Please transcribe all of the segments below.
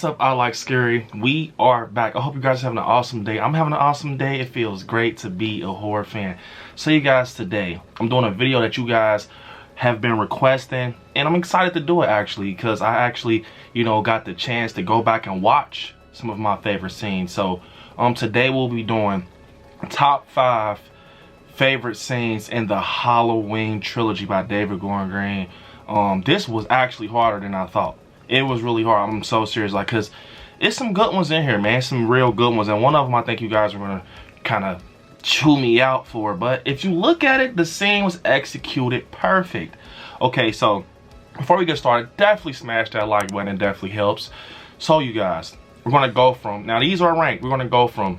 What's up, I Like Scary? We are back. I hope you guys are having an awesome day. I'm having an awesome day. It feels great to be a horror fan. So you guys, today I'm doing a video that you guys have been requesting, and I'm excited to do it actually, because I actually, got the chance to go back and watch some of my favorite scenes. So today we'll be doing top 5 favorite scenes in the Halloween trilogy by David Gordon Green. This was actually harder than I thought. It was really hard. I'm so serious, like, cause it's some good ones in here, man. Some real good ones, and one of them I think you guys are gonna kind of chew me out for. But if you look at it, the scene was executed perfect. Okay, so before we get started, definitely smash that like button. It definitely helps. So you guys, we're gonna go from, now these are ranked. We're gonna go from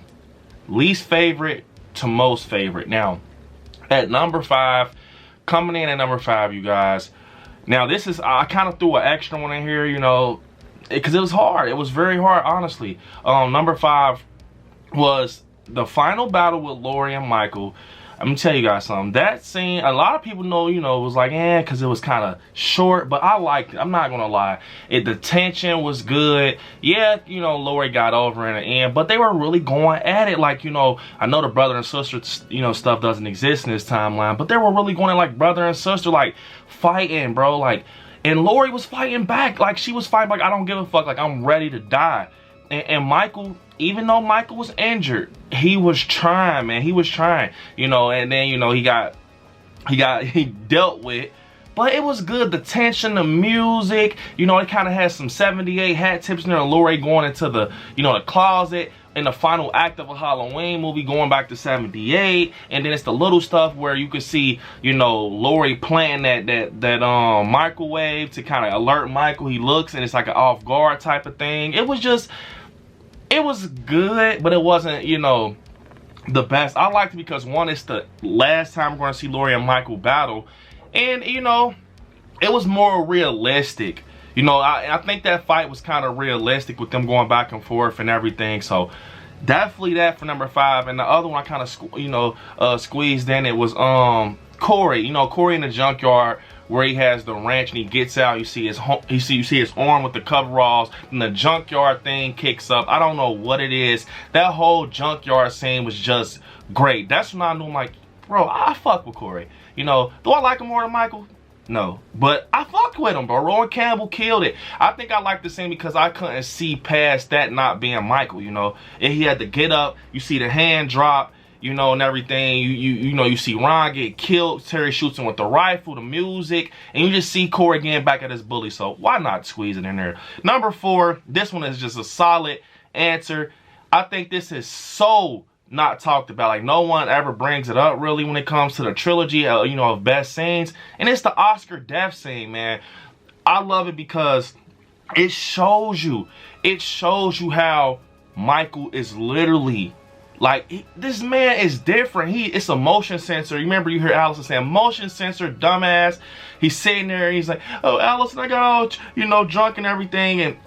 least favorite to most favorite. Now, at number 5, coming in at number 5, you guys. Now this is, I kind of threw an extra one in here, because it was hard. It was very hard, honestly. Number 5 was the final battle with Laurie and Michael. I'm gonna tell you guys something. That scene, a lot of people know, it was like, because it was kind of short, but I liked it. I'm not gonna lie. The tension was good. Yeah, Laurie got over in the end, but they were really going at it. Like, I know the brother and sister, stuff doesn't exist in this timeline, but they were really going at like brother and sister, like fighting, bro. Like, and Laurie was fighting back. Like, she was fighting like, I don't give a fuck. Like, I'm ready to die. And Michael, even though Michael was injured, he was trying, man. He was trying, and then, he dealt with. But it was good. The tension, the music, it kind of had some 78 hat tips in there. Laurie going into the, the closet in the final act of a Halloween movie, going back to 78. And then it's the little stuff where you could see, Laurie playing that microwave to kind of alert Michael. He looks and it's like an off guard type of thing. It was just, it was good, but it wasn't, the best. I liked it because, one, it's the last time we're going to see Laurie and Michael battle. And, it was more realistic. I think that fight was kind of realistic with them going back and forth and everything. So, definitely that for number 5. And the other one I kind of, squeezed in, it was, Corey. Corey in the junkyard where he has the wrench and he gets out. You see his you see his arm with the coveralls, and the junkyard thing kicks up. I don't know what it is. That whole junkyard scene was just great. That's when I knew, I'm like, bro, I fuck with Corey. Do I like him more than Michael? No, but I fucked with him, bro. Rowan Campbell killed it. I think I liked the scene because I couldn't see past that not being Michael. And he had to get up. You see the hand drop, and everything. You see Ron get killed. Terry shoots him with the rifle, the music, and you just see Corey getting back at his bully. So why not squeeze it in there? Number 4, this one is just a solid answer. I think this is so not talked about. Like, no one ever brings it up really when it comes to the trilogy, of best scenes. And it's the Oscar death scene, man. I love it because it shows you how Michael is literally, like, this man is different. It's a motion sensor. You remember, you hear Allison saying, motion sensor, dumbass. He's sitting there and he's like, oh, Allison, I got all, drunk and everything.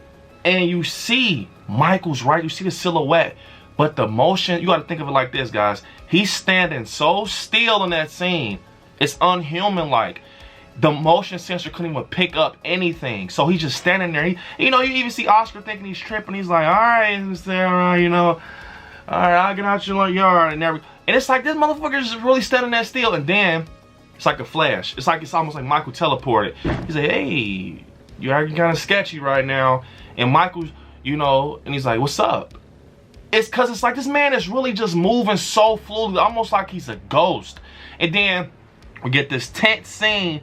And you see Michael's right. You see the silhouette. But the motion, you got to think of it like this, guys. He's standing so still in that scene. It's unhuman-like. The motion sensor couldn't even pick up anything. So he's just standing there. You even see Oscar thinking he's tripping. He's like, all right, all right, I'll get out your yard and everything. And it's like, this motherfucker is just really standing there still. And then it's like a flash. It's almost like Michael teleported. He's like, hey, you're acting kind of sketchy right now. And Michael's, and he's like, what's up? It's because it's like this man is really just moving so fluidly, almost like he's a ghost. And then we get this tense scene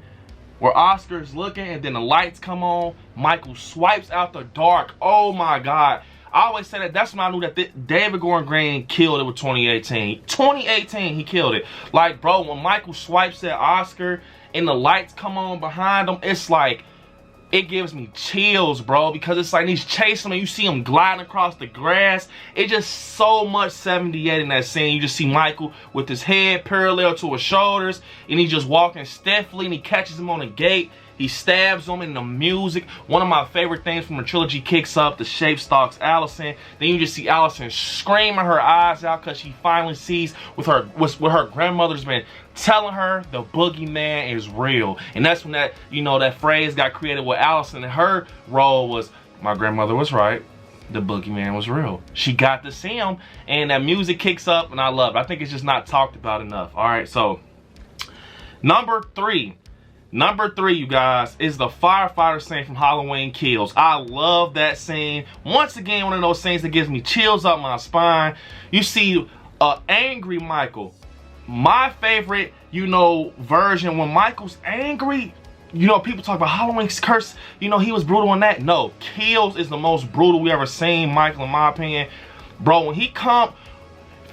where Oscar's looking and then the lights come on. Michael swipes out the dark. Oh my God. I always say that's when I knew that David Gordon Green killed it with 2018. 2018, he killed it. Like, bro, when Michael swipes at Oscar and the lights come on behind him, it's like, it gives me chills, bro, because it's like he's chasing him. You see him gliding across the grass. It's just so much 78 in that scene. You just see Michael with his head parallel to his shoulders, and he's just walking stiffly, and he catches him on the gate. He stabs him in the music. One of my favorite things from the trilogy kicks up. The shape stalks Allison. Then you just see Allison screaming her eyes out because she finally sees what her grandmother's been telling her, the boogeyman is real. And that's when that, that phrase got created with Allison, and her role was, my grandmother was right. the boogeyman was real. She got to see him, and that music kicks up, and I love it. I think it's just not talked about enough. All right, so number three, you guys, is the firefighter scene from Halloween Kills. I love that scene. Once again, one of those scenes that gives me chills up my spine. You see angry Michael. My favorite, you know, version when Michael's angry. You know, people talk about Halloween's curse. You know, he was brutal on that. No, Kills is the most brutal we ever seen, Michael, in my opinion. Bro, when he come,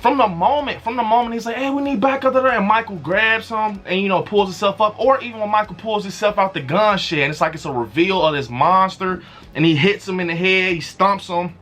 from the moment he's like, hey, we need backup there, and Michael grabs him and, you know, pulls himself up. Or even when Michael pulls himself out the gun shed, and it's like it's a reveal of this monster, and he hits him in the head, he stumps him.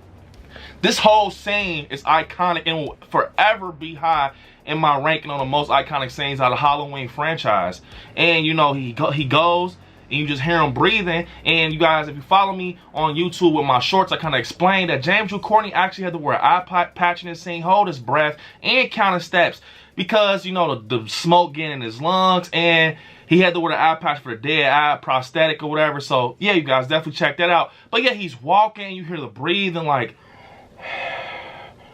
This whole scene is iconic and will forever be high in my ranking on the most iconic scenes out of Halloween franchise. And you know, he goes and you just hear him breathing. And you guys, if you follow me on YouTube with my shorts, I kind of explained that James Drew Courtney actually had to wear an eye patch in this scene, hold his breath, and count his steps, because you know the smoke getting in his lungs, and he had to wear the eye patch for the dead eye prosthetic or whatever. So yeah, you guys definitely check that out. But yeah, he's walking, you hear the breathing, like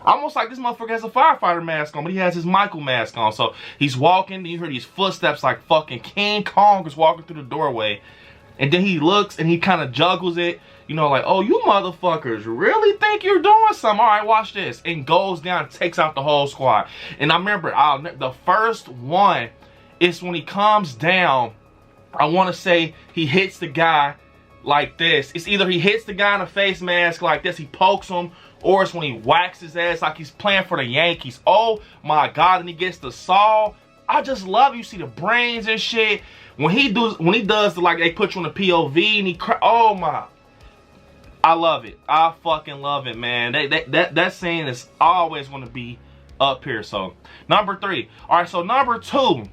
almost like this motherfucker has a firefighter mask on, but he has his Michael mask on. So he's walking, and you hear these footsteps like fucking King Kong is walking through the doorway. And then he looks and he kind of juggles it, you know, like, oh, you motherfuckers really think you're doing something? All right, watch this. And goes down and takes out the whole squad. And I remember the first one is when he comes down, I want to say he hits the guy like this. It's either he hits the guy in the face mask like this, he pokes him, or it's when he whacks his ass like he's playing for the Yankees. Oh my God, and he gets the saw. I just love, you see the brains and shit. When he does the, like, they put you on the POV and he oh my, I love it. I fucking love it, man. That scene is always going to be up here. So number three. All right, so number two,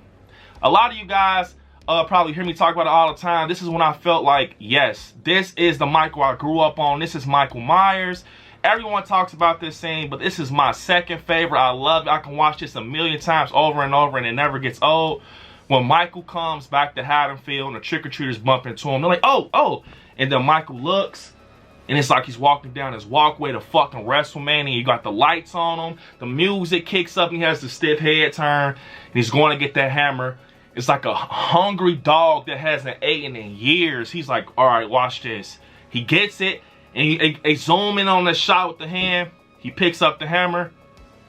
a lot of you guys probably hear me talk about it all the time. This is when I felt like, yes, this is the Michael I grew up on. This is Michael Myers. Everyone talks about this scene, but this is my second favorite. I love it. I can watch this a million times over and over, and it never gets old. When Michael comes back to Haddonfield and the trick-or-treaters bump into him, they're like, oh, oh. And then Michael looks, and it's like he's walking down his walkway to fucking WrestleMania. You got the lights on him, the music kicks up, and he has the stiff head turn, and he's going to get that hammer. It's like a hungry dog that hasn't eaten in years. He's like, all right, watch this. He gets it, and they zoom in on the shot with the hand. He picks up the hammer,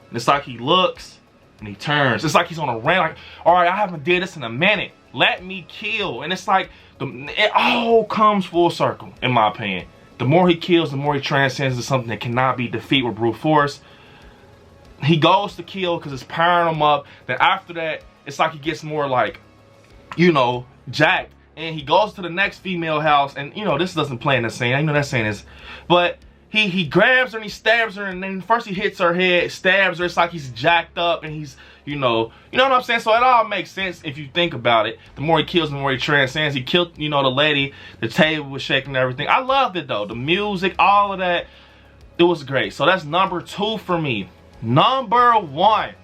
and it's like he looks, and he turns. It's like he's on a rant, like, all right, I haven't did this in a minute. Let me kill. And it's like, it all comes full circle, in my opinion. The more he kills, the more he transcends to something that cannot be defeated with brute force. He goes to kill because it's powering him up. Then after that, it's like he gets more like, you know, jacked. And he goes to the next female house, and you know, this doesn't play in the scene. I know that scene is, but he grabs her and he stabs her, and then first he hits her head, stabs her. It's like he's jacked up, and he's, you know what I'm saying? So it all makes sense if you think about it. The more he kills, the more he transcends. He killed, you know, the lady, the table was shaking and everything. I loved it though. The music, all of that, it was great. So that's number two for me. Number one.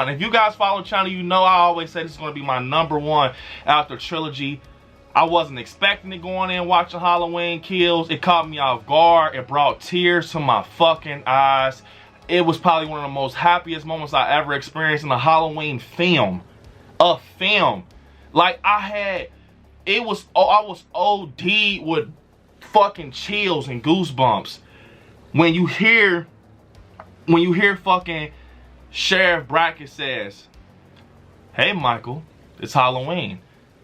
If you guys follow the channel, you know I always say this is going to be my number one after Trilogy. I wasn't expecting it going in watching Halloween Kills. It caught me off guard. It brought tears to my fucking eyes. It was probably one of the most happiest moments I ever experienced in a Halloween film. A film. Like I was OD with fucking chills and goosebumps. When you hear fucking Sheriff Brackett says, hey Michael, it's Halloween.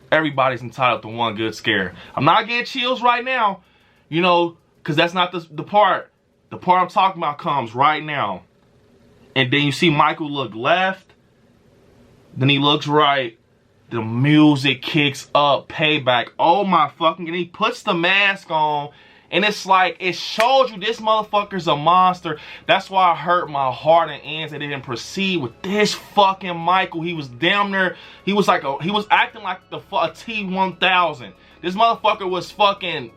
Everybody's entitled to one good scare. I'm not getting chills right now, you know, because that's not the part. The part I'm talking about comes right now. And then you see Michael look left, then he looks right, the music kicks up, payback. Oh my fucking, and he puts the mask on. And it's like, it shows you this motherfucker's a monster. That's why I hurt my heart and ends. They didn't proceed with this fucking Michael. He was damn near, he was acting like a T-1000. This motherfucker was fucking,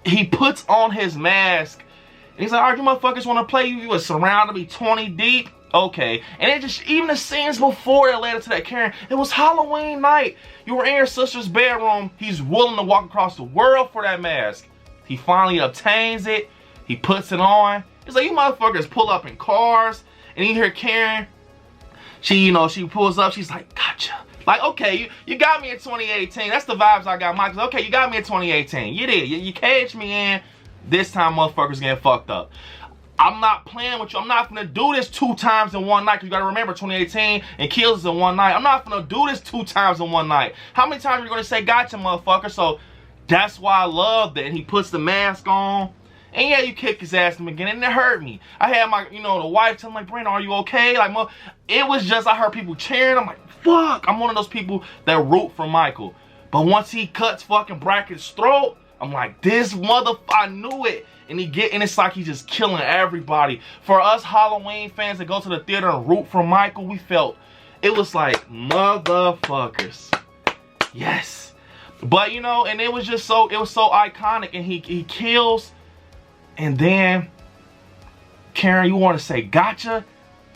he puts on his mask. And he's like, all right, you motherfuckers want to play? You was surrounded me 20 deep? Okay. And it just, even the scenes before that led to that, Karen, it was Halloween night. You were in your sister's bedroom. He's willing to walk across the world for that mask. He finally obtains it. He puts it on. It's like, you motherfuckers pull up in cars, and you hear Karen, she pulls up, she's like, gotcha. Like, okay, you got me in 2018. That's the vibes I got, Michael. Okay, you got me in 2018. You did. You caged me in. This time, motherfuckers getting fucked up. I'm not playing with you. I'm not gonna do this 2 times in one night. Cause you gotta remember, 2018 and kills is in one night. I'm not gonna do this 2 times in one night. How many times are you gonna say gotcha, motherfucker? So that's why I loved it. And he puts the mask on. And yeah, you kick his ass again, and it hurt me. I had my, the wife telling me, like, Brandon, are you okay? Like, it was just, I heard people cheering. I'm like, fuck. I'm one of those people that root for Michael. But once he cuts fucking Brackett's throat, I'm like, this motherfucker, I knew it. And it's like he's just killing everybody. For us Halloween fans that go to the theater and root for Michael, we felt, it was like, motherfuckers. Yes. But, and it was just so, it was so iconic. And he kills. And then, Karen, you want to say gotcha?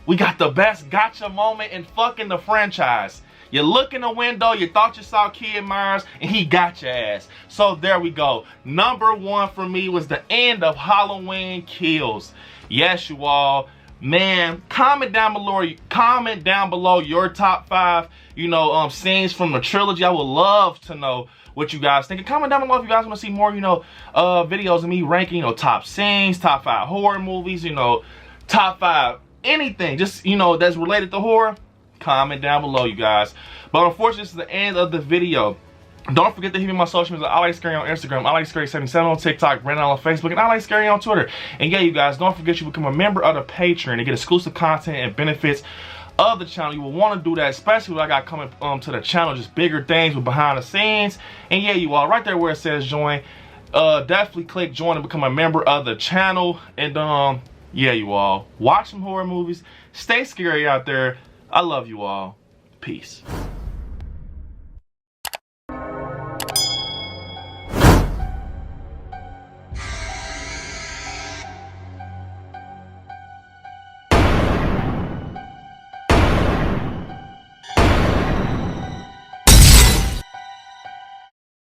We got the best gotcha moment in fucking the franchise. You look in the window, you thought you saw Kid Myers, and he got your ass. So there we go. Number 1 for me was the end of Halloween Kills. Yes, you all. Man, comment down below your top 5, scenes from the trilogy. I would love to know what you guys think. Comment down below if you guys want to see more, videos of me ranking, top scenes, top 5 horror movies, top 5 anything, just, that's related to horror. Comment down below, you guys. But unfortunately, this is the end of the video. Don't forget to hit me on my social media. I like Scary on Instagram, I like Scary77 on TikTok, Brandon on Facebook, and I like Scary on Twitter. And yeah, you guys, don't forget you become a member of the Patreon to get exclusive content and benefits of the channel. You will want to do that, especially when I got coming to the channel, just bigger things with behind the scenes. And yeah, you all, right there where it says join, definitely click join and become a member of the channel. And yeah, you all, watch some horror movies, stay scary out there. I love you all. Peace.